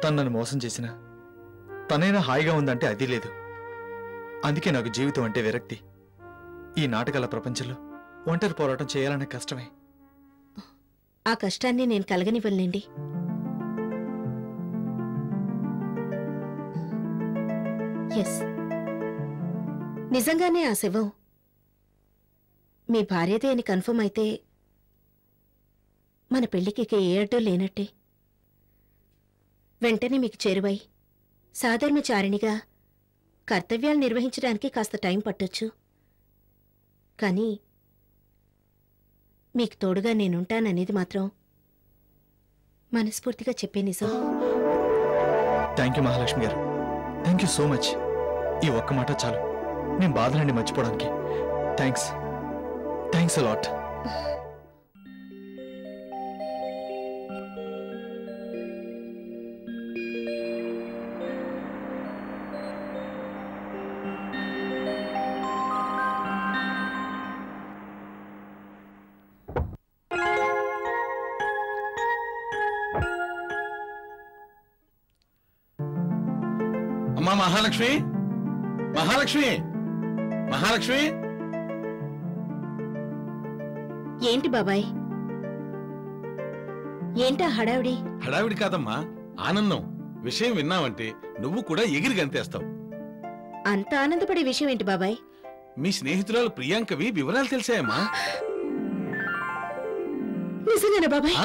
తను నన్ను మోసం చేసినా తనైనా హాయిగా ఉందంటే అది లేదు. అందుకే నాకు జీవితం అంటే విరక్తి. ఈ నాటకాల ప్రపంచంలో ఒంటరి పోరాటం చేయాలనే కష్టమే. ఆ కష్టాన్ని నేను కలగనివ్వలేండి. ఎస్, నిజంగానే ఆ శవం మీ భార్యదే అని కన్ఫర్మ్ అయితే మన పెళ్లికి ఏ అడ్డు లేనట్టే. వెంటనే మీకు చేరువై సాధారణచారిణిగా కర్తవ్యాలు నిర్వహించడానికి కాస్త టైం పట్టొచ్చు. కానీ మీకు తోడుగా నేనుంటాననేది మాత్రం మనస్ఫూర్తిగా చెప్పే నిజం. థ్యాంక్ యూ మహాలక్ష్మి గారు, థ్యాంక్ యూ సో మచ్. ఈ ఒక్క మాట చాలు నేను బాధలన్నీ మర్చిపోవడానికి. Thanks a lot. అమ్మా మహాలక్ష్మి, మహాలక్ష్మి, మహాలక్ష్మి. ఏంటి బాబాయ్, ఏంటా హడావిడి? హడావిడి కాదమ్మా, ఆనందం. విషయం విన్నావంటే నువ్వు కూడా ఎగిరి గంతేస్తావు. అంత ఆనందపడే విషయం ఏంటి బాబాయ్? మీ స్నేహితురాలు ప్రియాంకవి వివరాలు తెలిసాయమ్మా. నిజంగానా బాబాయ్?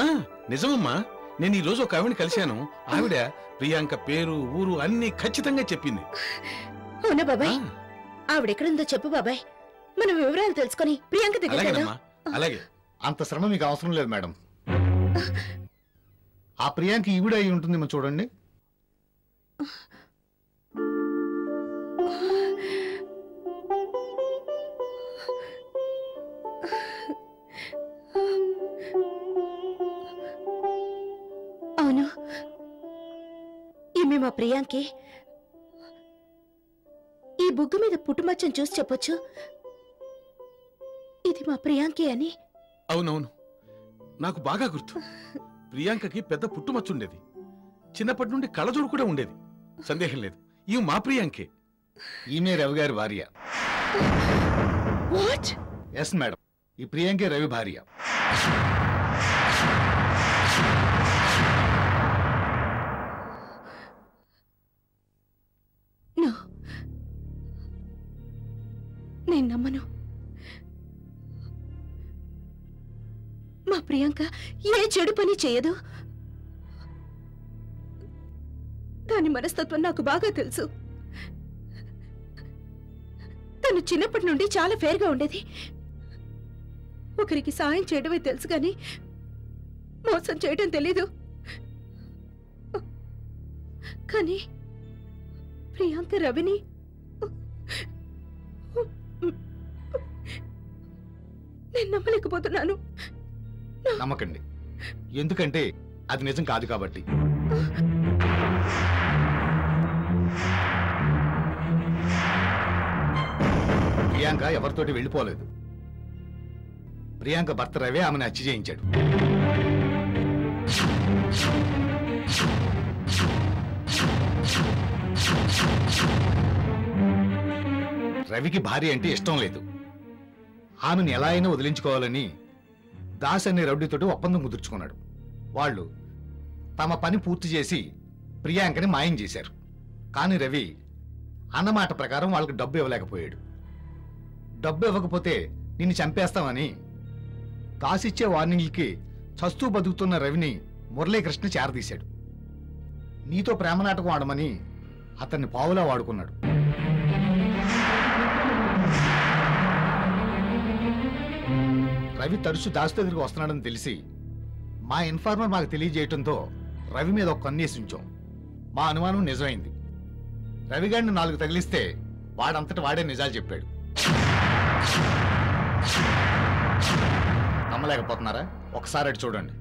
నిజమమ్మా. నేను ఈ రోజు ఒక ఆవిడని కలిశాను. ఆవిడ ప్రియాంక పేరు, ఊరు అన్ని ఖచ్చితంగా చెప్పింది. అవునా బాబాయ్? ఆవిడెక్కడుందో చెప్పు బాబాయ్, మన వివరాలు తెలుసుకొని ప్రియాంక దగ్గర. అలాగే. అంత శ్రమ మీకు అవసరం లేదు మేడం. ఆ ప్రియాంక ఈవిడ అయి ఉంటుంది, చూడండి. అవును, ఈమె మా ప్రియాంకి. ఈ బుగ్గు మీద పుట్టుమచ్చని చూసి చెప్పొచ్చు ఇది మా ప్రియాంకి అని. అవునవును, నాకు బాగా గుర్తు. ప్రియాంకకి పెద్ద పుట్టుమచ్చుండేది. చిన్నప్పటి నుండి కళ్ళజోడు కూడా ఉండేది. సందేహం లేదు, ఈ మా ప్రియాంకే. ఈమె రవి గారి భార్య. వాట్? ఎస్ మేడం, ఈ ప్రియాంకే రవి భార్య. నేను నమ్మను. మా ప్రియాంక ఏ చెడు పని చేయదు. దాని మనస్తత్వం నాకు బాగా తెలుసు. తను చిన్నప్పటి నుండి చాలా ఫేర్గా ఉండేది. ఒకరికి సాయం చేయడమే తెలుసు కానీ మోసం చేయడం తెలీదు. కానీ ప్రియాంక రవిని నేను నమ్మలేకపోతున్నాను. నమ్మకండి, ఎందుకంటే అది నిజం కాదు కాబట్టి. ప్రియాంక ఎవరితోటి వెళ్ళిపోలేదు. ప్రియాంక భర్త రవే ఆమెను హత్య చేయించాడు. రవికి భార్య అంటే ఇష్టం లేదు. ఆమెను ఎలా అయినా వదిలించుకోవాలని దాస్ అనే రౌడీతోటి ఒప్పందం కుదుర్చుకున్నాడు. వాళ్ళు తమ పని పూర్తి చేసి ప్రియాంకని మాయం చేశారు. కానీ రవి అన్నమాట ప్రకారం వాళ్ళకి డబ్బు ఇవ్వలేకపోయాడు. డబ్బు ఇవ్వకపోతే నిన్ను చంపేస్తామని దాస్ ఇచ్చే వార్నింగ్లకి చస్తూ బతుకుతున్న రవిని మురళీకృష్ణ చేరదీశాడు. నీతో ప్రేమ నాటకం ఆడమని అతన్ని పావులా వాడుకున్నాడు. రవి తరచు దాస్ దగ్గరికి వస్తున్నాడని తెలిసి మా ఇన్ఫార్మర్ మాకు తెలియజేయటంతో రవి మీద ఒక కన్నేసి ఉంచాం. మా అనుమానం నిజమైంది. రవిగాడిని 4 తగిలిస్తే వాడంతటి వాడే నిజాలు చెప్పాడు. నమ్మలేకపోతున్నారా? ఒకసారి అటు చూడండి.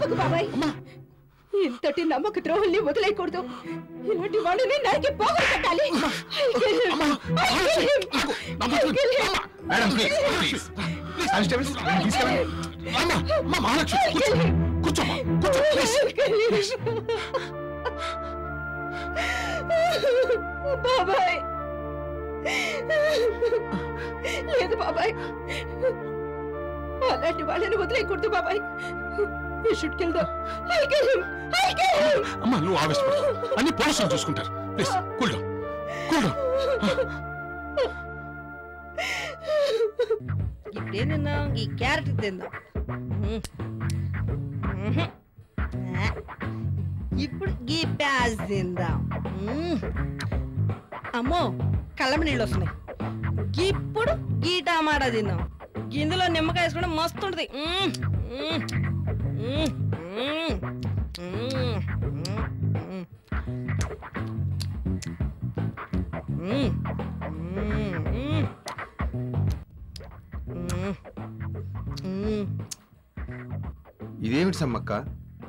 ఆపకు బాబాయ్. ఇంతటి నమ్మక ద్రోహుల్ని వదిలేయకూడదు. ఇలాంటి వాళ్ళని నరికి పోగొట్టు పెట్టాలి. బాబాయ్ లేదు బాబాయ్, అలాంటి వాళ్ళని వదిలేయకూడదు బాబాయ్. అమ్మా నువ్వు ఆవేశపడు, అన్ని పోలీసులు చూసుకుంటారు. Please cool down, cool down. ఇప్పుడే తిందాం, ఈ క్యారెట్ తిందాం. ఇప్పుడు ఈ ప్యాజ్ తిందాం. అమ్మో కళ్ళమ నీళ్ళు వస్తున్నాయి. ఇప్పుడు గీ టమాటా తిందాం. ఇందులో నిమ్మకాయ వేసుకుంటే మస్తు ఉంటుంది. ఇదేమిటి సమ్మక్క,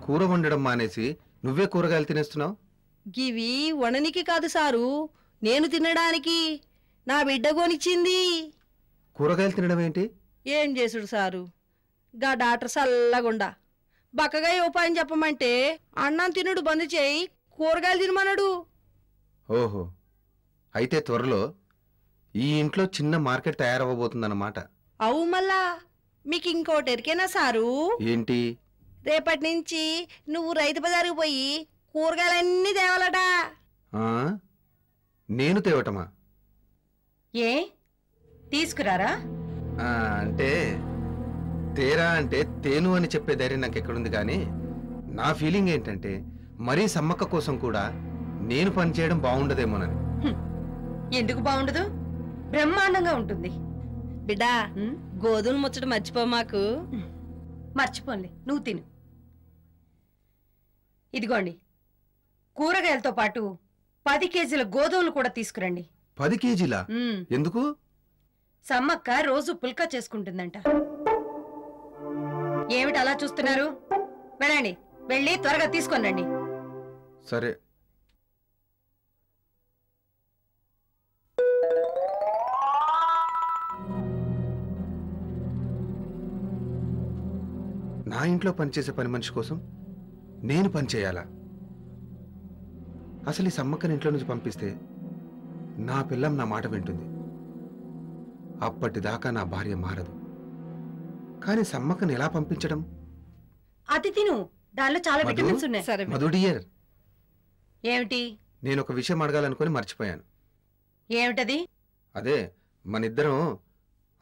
కూర వండడం మానేసి నువ్వే కూరగాయలు తినేస్తున్నావు? గివి వననికి కాదు సారు, నేను తినడానికి. నా బిడ్డ కొనిచ్చింది. కూరగాయలు తినడం ఏంటి? ఏం చేసుడు సారు, గా డాక్టర్ సల్లగుండా బక్కగా ఉపాయం చెప్పమంటే అన్నం తినుడు బంద్ చేయి, కూరగాయలు తినమన్నాడు. ఓహో, అయితే త్వరలో ఈ ఇంట్లో చిన్న మార్కెట్ తయారవ్వబోతుందన్నమాట. అవు మళ్ళా మీకు ఇంకోటి ఎరికేనా సారు? ఏంటి? రేపటి నుంచి నువ్వు రైతు బజారుకు పోయి కూరగాయలన్నీ తేవాలట. నేను తేవటమా? ఏ తీసుకురారా? అంటే తేరా అంటే తేను అని చెప్పే ధైర్యం నాకు ఎక్కడుంది, కానీ నా ఫీలింగ్ ఏంటంటే మరీ సమ్మక్క కోసం కూడా నేను పనిచేయడం బాగుండదేమోనని. ఎందుకు బాగుండదు? బ్రహ్మాండంగా ఉంటుంది. బిడ్డా గోధుమలు ముచ్చట మర్చిపో మాకు. మర్చిపోన్లే, నువ్వు తిను. ఇదిగోండి, కూరగాయలతో పాటు 10 కేజీల గోధుమలు కూడా తీసుకురండి. 10 కేజీలా? ఎందుకు? సమ్మక్క రోజు పుల్కా చేసుకుంటుందంట. ఏమిటి అలా చూస్తున్నారు? వెళ్ళండి, వెళ్ళి త్వరగా తీసుకొనండి. సరే. నా ఇంట్లో పనిచేసే పని మనిషి కోసం నేను పనిచేయాలా? అసలు ఈ సమ్మక్కని ఇంట్లో నుంచి పంపిస్తే నా పిల్లం నా మాట వింటుంది. అప్పటిదాకా నా భార్య మారదు. కానీ సమ్మక్కని ఎలా పంపించడం? అది తిను, దానిలో చాలా విటమిన్స్ ఉన్నాయి. సరే మధు డియర్, ఏమిటి? నేను ఒక విషయం అడగాలనుకుని మర్చిపోయాను. ఏమిటది? అదే, మనిద్దరం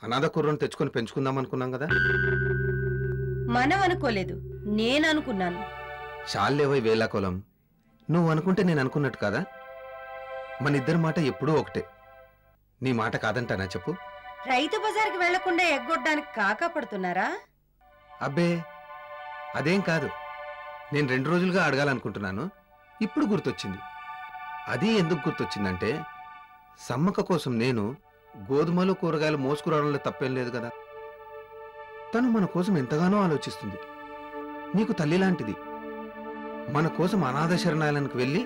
అనాథ కుర్రను తెచ్చుకొని పెంచుకుందాం అనుకున్నాం కదా. మనం అనుకోలేదు, నేను అనుకున్నాను. చాలేవై వేలాకోలం, నువ్వు అనుకుంటే నేను అనుకున్నట్టు కాదా? మనిద్దరి మాట ఎప్పుడూ ఒకటే. నీ మాట కాదంటానా చెప్పు? రైతు బజార్కి వెళ్లకుండా ఎగ్గొట్టడానికి కాకా పడుతున్నారా? అబ్బే అదేం కాదు. నేను 2 రోజులుగా అడగాలనుకుంటున్నాను, ఇప్పుడు గుర్తొచ్చింది. అది ఎందుకు గుర్తొచ్చిందంటే సమ్మక్క కోసం నేను గోధుమలు కూరగాయలు మోసుకురావడంలో తప్పేం లేదు కదా. తను మన కోసం ఎంతగానో ఆలోచిస్తుంది. నీకు తల్లి లాంటిది. మన కోసం అనాథ శరణాలయానికి వెళ్ళి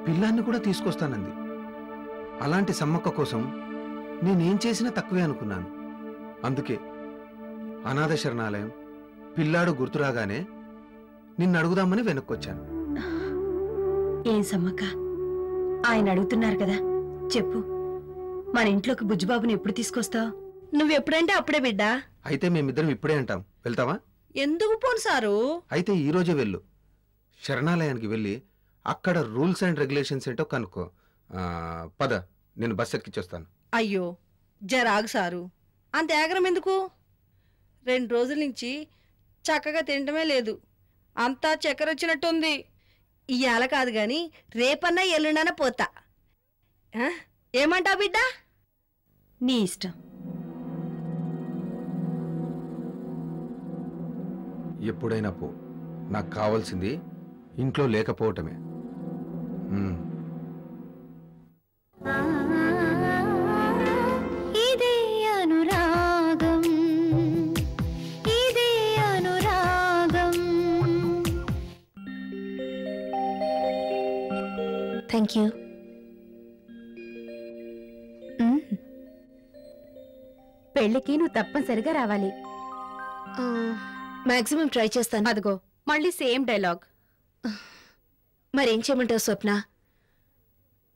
పిల్లాన్ని కూడా తీసుకొస్తానంది. అలాంటి సమ్మక్క కోసం నేనేం చేసినా తక్కువే అనుకున్నాను. అందుకే అనాథ శరణాలయం పిల్లాడు గుర్తురాగానే నిన్ను అడుగుదామని వెనక్కొచ్చాను. ఏం సమ్మక్క, ఆయన అడుగుతున్నారు కదా, చెప్పు. మన ఇంట్లోకి బుజ్జిబాబుని ఎప్పుడు తీసుకొస్తావు? నువ్వెప్పుడంటే అప్పుడే బిడ్డా. అయితే మేమిద్దరం ఇప్పుడే అంటాం. వెళ్తావా? ఎందుకు పోను సారు? అయితే ఈ రోజే వెళ్ళు. శరణాలయానికి వెళ్ళి అక్కడ రూల్స్ అండ్ రెగ్యులేషన్స్ ఏంటో కనుక్కో. పద, నేను బస్ ఎక్కించొస్తాను. అయ్యో జరాగు సారు, అంత ఆగ్రహం ఎందుకు? 2 రోజుల నుంచి చక్కగా తినటమే లేదు. అంతా చక్కెర వచ్చినట్టుంది. ఇవాళ కాదు గాని రేపన్నా ఎల్లుండనా పోతా. ఏమంటావు బిడ్డా? నీ ఇష్టం. ఎప్పుడైనా పో, నాకు కావాల్సింది ఇంట్లో లేకపోవటమే. ఇదే అనురాగం, ఇదే అనురాగం. Thank you. పెళ్లికి నువ్వు తప్పనిసరిగా రావాలి. మాక్సిమం ట్రై చేస్తాను. అదిగో మళ్ళీ సేమ్ డైలాగ్. మరేం చేయమంటావు స్వప్న?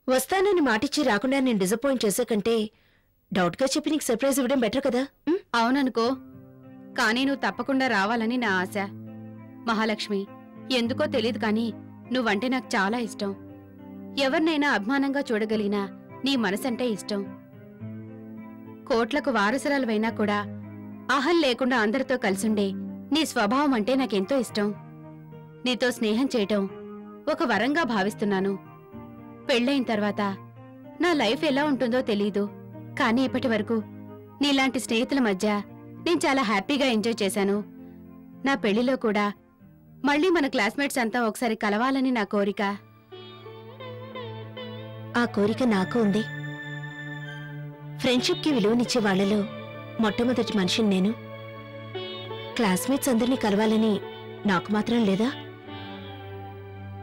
వస్తానని మాటిచ్చి రాకుండా నేను డిసప్పాయింట్ చేసే కంటే డౌట్గా చెప్పి నీకు సర్ప్రైజ్ ఇవ్వడం బెటర్ కదా. అవుననుకో, కానీ నువ్వు తప్పకుండా రావాలని నా ఆశ. మహాలక్ష్మి, ఎందుకో తెలీదు కానీ నువ్వంటే నాకు చాలా ఇష్టం. ఎవరినైనా అభిమానంగా చూడగలిగినా నీ మనసంటే ఇష్టం. కోట్లకు వారసురాలవైనా కూడా అహం లేకుండా అందరితో కలిసుండే నీ స్వభావం అంటే నాకెంతో ఇష్టం. నీతో స్నేహం చేయటం ఒక వరంగా భావిస్తున్నాను. పెళ్ళైన తర్వాత నా లైఫ్ ఎలా ఉంటుందో తెలీదు, కానీ ఇప్పటి వరకు నీలాంటి స్నేహితుల మధ్య నేను చాలా హ్యాపీగా ఎంజాయ్ చేశాను. నా పెళ్లిలో కూడా మళ్ళీ మన క్లాస్మేట్స్ అంతా ఒకసారి కలవాలని నా కోరిక. ఆ కోరిక నాకు ఉంది. ఫ్రెండ్షిప్కి విలువనిచ్చే వాళ్లలో మొట్టమొదటి మనిషిని నేను. క్లాస్మేట్స్ అందరినీ కలవాలని నాకు మాత్రం లేదా?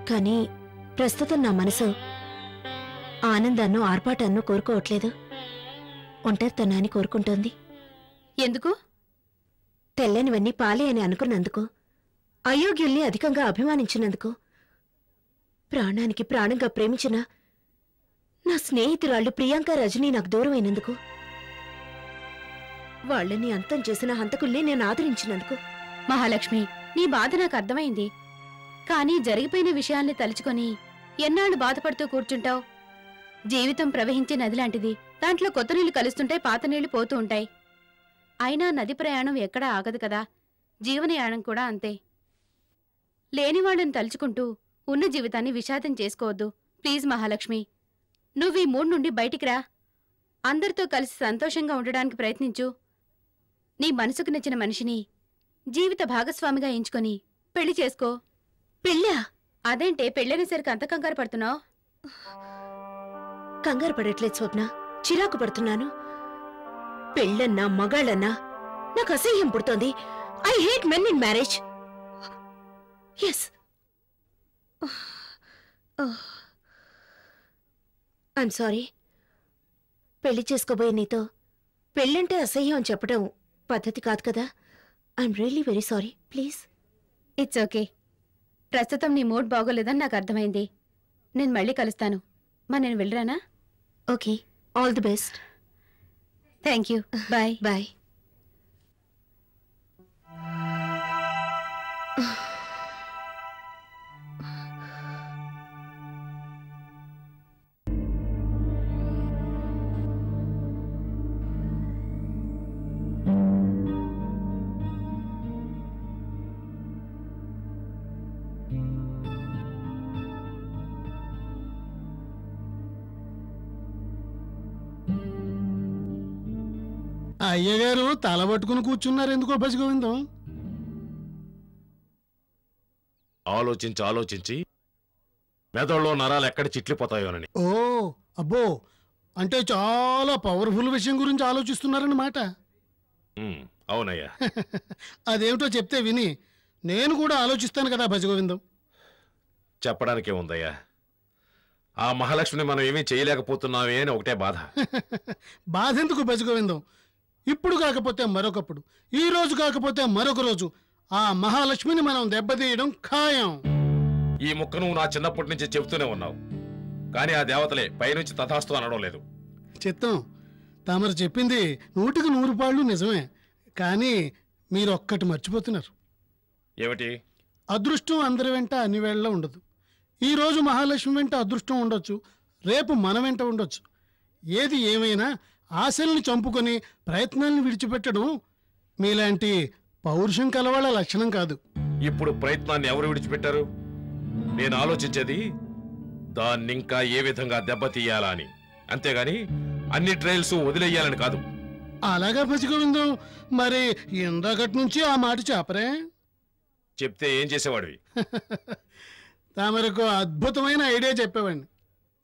కానీ ప్రస్తుతం నా మనసు ఆనందాన్నో ఆర్పాటాన్నో కోరుకోవట్లేదు, ఒంటరితనాన్ని కోరుకుంటోంది. ఎందుకు? తెల్లనివన్నీ పాలే అని అనుకున్నందుకు, అయోగ్యుల్ని అధికంగా అభిమానించినందుకు, ప్రాణానికి ప్రాణంగా ప్రేమించిన నా స్నేహితురాళ్లు ప్రియాంక రజనీ నాకు దూరమైనందుకు, వాళ్ళని అంతం చేసిన హంతకుల్ని నేను ఆదరించినందుకు. మహాలక్ష్మి, నీ బాధ నాకు అర్థమైంది. కానీ జరిగిపోయిన విషయాల్ని తలుచుకొని ఎన్నాళ్ళు బాధపడుతూ కూర్చుంటావు? జీవితం ప్రవహించే నది లాంటిది. దాంట్లో కొత్త నీళ్లు కలుస్తుంటాయి, పాత నీళ్లు పోతూ ఉంటాయి. అయినా నది ప్రయాణం ఎక్కడా ఆగదు కదా. జీవనయానం కూడా అంతే. లేనివాళ్ళని తలుచుకుంటూ ఉన్న జీవితాన్ని విషాదం చేసుకోవద్దు ప్లీజ్ మహాలక్ష్మి. నువ్వీ మూడ్ నుండి బయటికి రా. అందరితో కలిసి సంతోషంగా ఉండడానికి ప్రయత్నించు. నీ మనసుకు నచ్చిన మనిషిని జీవిత భాగస్వామిగా ఎంచుకొని పెళ్లి చేసుకో. పెళ్ళా? అదేంటే పెళ్ళనేసరికి అంత కంగారు పడుతున్నావు? కంగారు పడట్లేదు స్వప్న, చిరాకు పడుతున్నాను. పెళ్ళన్నా మగాళ్ళన్నా నాకు అసహ్యం పుడుతోంది. I hate men in marriage. Yes, I'm sorry. పెళ్లి చేసుకోబోయే నీతో పెళ్ళంటే అసహ్యం అని చెప్పడం పద్ధతి కాదు కదా. I'm really very sorry, please. It's okay. ప్రస్తుతం నీ మూడ్ బాగోలేదని నాకు అర్థమైంది. నేను మళ్ళీ కలుస్తాను. నేను వెళ్ళరానా? Okay, all the best. Thank you. Bye bye. అయ్యగారు తల పట్టుకుని కూర్చున్నారు ఎందుకో బసిగోవిందం? ఆలోచించి ఆలోచించి మెదడులో నరాలు ఎక్కడ చిట్లిపోతాయోనని. ఓ అబ్బో, అంటే చాలా పవర్ఫుల్ విషయం గురించి ఆలోచిస్తున్నారన్నమాట. అవునయ్యా. అదేమిటో చెప్తే విని నేను కూడా ఆలోచిస్తాను కదా బసిగోవిందం. చెప్పడానికే ఉందయ్యా. ఆ మహాలక్ష్మిని మనం ఏమీ చేయలేకపోతున్నామే అని ఒకటే బాధ. బాధ ఎందుకు బసిగోవిందం? ఇప్పుడు కాకపోతే మరొకప్పుడు, ఈ రోజు కాకపోతే మరొక రోజు ఆ మహాలక్ష్మిని మనం దెబ్బతీయడం ఖాయం. ఈ ముక్క నువ్వు నా చిన్నప్పటి నుంచి చెబుతూనే ఉన్నావు, కానీ ఆ దేవతలే పైనుంచి తథాస్తు అనడం లేదు. చిత్తం, తమరు చెప్పింది 100కి 100 పాళ్ళు నిజమే. కానీ మీరు ఒక్కటి మర్చిపోతున్నారు. ఏమిటి? అదృష్టం అందరి వెంట అన్ని వేళలా ఉండదు. ఈరోజు మహాలక్ష్మి వెంట అదృష్టం ఉండొచ్చు, రేపు మన వెంట ఉండొచ్చు. ఏది ఏమైనా ఆశల్ని చంపుకొని ప్రయత్నాలను విడిచిపెట్టడం మీలాంటి పౌరుషం కలవాళ్ళ లక్షణం కాదు. ఇప్పుడు ప్రయత్నాన్ని ఎవరు విడిచిపెట్టారు? నేను ఆలోచించేది దాన్నింకా ఏ విధంగా దెబ్బతీయాలా అని, అంతేగాని అన్ని ట్రయల్స్ వదిలేయాలని కాదు. అలాగా బసిగోవిందం, మరి ఇందాకటి నుంచి ఆ మాట చెప్పరే? చెప్తే ఏం చేసేవాడివి? తమరకు అద్భుతమైన ఐడియా చెప్పేవాడిని.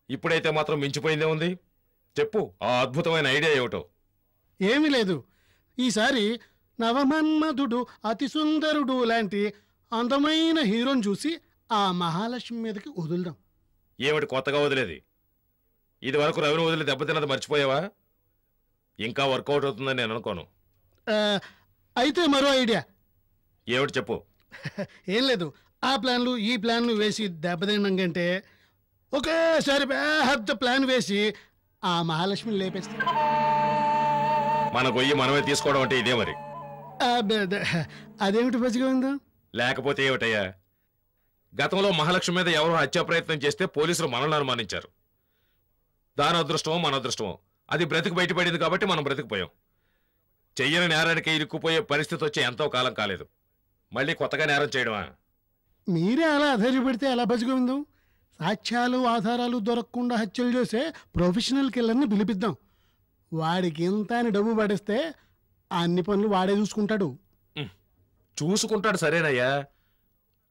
ఇప్పుడైతే మాత్రం మించిపోయిందే ఉంది. చెప్పు, ఆ అద్భుతమైన ఐడియా ఏమిటో? ఏమీ లేదు, ఈసారి నవమన్మధుడు అతి సుందరుడు లాంటి అందమైన హీరోని చూసి ఆ మహాలక్ష్మి మీదకి వదులుదాం. ఏమిటి కొత్తగా వదిలేది? ఇది వరకు రవిని వదిలి దెబ్బతిన్నది మర్చిపోయావా? ఇంకా వర్కౌట్ అవుతుందని నేను అనుకోను. అయితే మరో ఐడియా. ఏమిటి చెప్పు. ఏం లేదు, ఆ ప్లాన్లు ఈ ప్లాన్లు వేసి దెబ్బతినడం కంటే ఒకేసారి పెద్ద ప్లాన్ వేసి ఆ మహాలక్ష్మిని లేపేస్తా. మన గొయ్యి మనమే తీసుకోవడం అంటే ఇదే మరి. అదేమిటి పచ్చిగా ఉందా? లేకపోతే ఏమిటయ్యా, గతంలో మహాలక్ష్మి మీద ఎవరో హత్యా ప్రయత్నం చేస్తే పోలీసులు మనల్ని అనుమానించారు. దాని అదృష్టమో మన అదృష్టమో అది బ్రతికి బయటపడింది కాబట్టి మనం బ్రతికిపోయాం. చెయ్యని నేరానికి ఇరుక్కుపోయే పరిస్థితి వచ్చే ఎంతో కాలం కాలేదు. మళ్ళీ కొత్తగా నేరం చేయడమా? మీరే అలా అధైర్యపడితే ఎలా పచ్చిగా ఉందాం? సాక్ష్యాలు ఆధారాలు దొరకకుండా హత్యలు చేసే ప్రొఫెషనల్ కిల్లర్ని పిలిపిద్దాం. వాడికి ఇంత అని డబ్బు పడేస్తే అన్ని పనులు వాడే చూసుకుంటాడు. చూసుకుంటాడు సరేనయ్యా,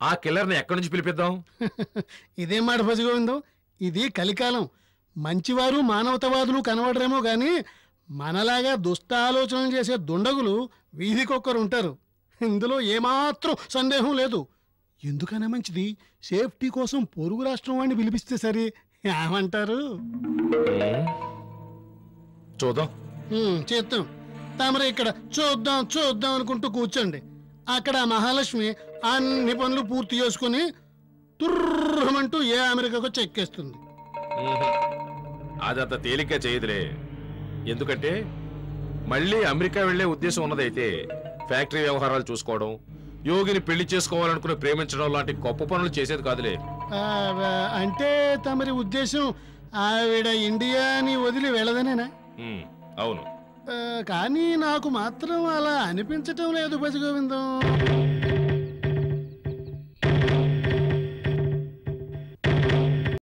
ఆ కిల్లర్ని ఎక్కడి నుంచి పిలిపిద్దాం? ఇదేం మాట పచ్చిగా ఉందో? ఇది కలికాలం. మంచివారు మానవతావాదులు కనబడరేమో కానీ మనలాగా దుష్ట ఆలోచనలు చేసే దుండగులు వీధికొక్కరు ఉంటారు. ఇందులో ఏమాత్రం సందేహం లేదు. ఎందుకైనా మంచిది సేఫ్టీ కోసం పొరుగు రాష్ట్రం వాడిని పిలిపిస్తే సరే, ఏమంటారు? చూద్దాం. చేద్దాం. తమరు ఇక్కడ చూద్దాం చూద్దాం అనుకుంటూ కూర్చోండి. అక్కడ మహాలక్ష్మి అన్ని పనులు పూర్తి చేసుకుని తుర్రమంటూ ఏ అమెరికాకు చెక్కేస్తుంది. అదంత తేలిగ్గా చేయదులే. ఎందుకంటే మళ్ళీ అమెరికా వెళ్లే ఉద్దేశం ఉన్నదైతే ఫ్యాక్టరీ వ్యవహారాలు చూసుకోవడం, యోగిని పెళ్లి చేసుకోవాలనుకుని ప్రేమించడం లాంటి గొప్ప పనులు చేసేది కాదులే. అంటే తమరి ఉద్దేశం ఆవిడ ఇండియాని వదిలి వెళ్ళదనేనా? అవును. కానీ నాకు మాత్రం అలా అనిపించటం లేదు భజగోవిందం.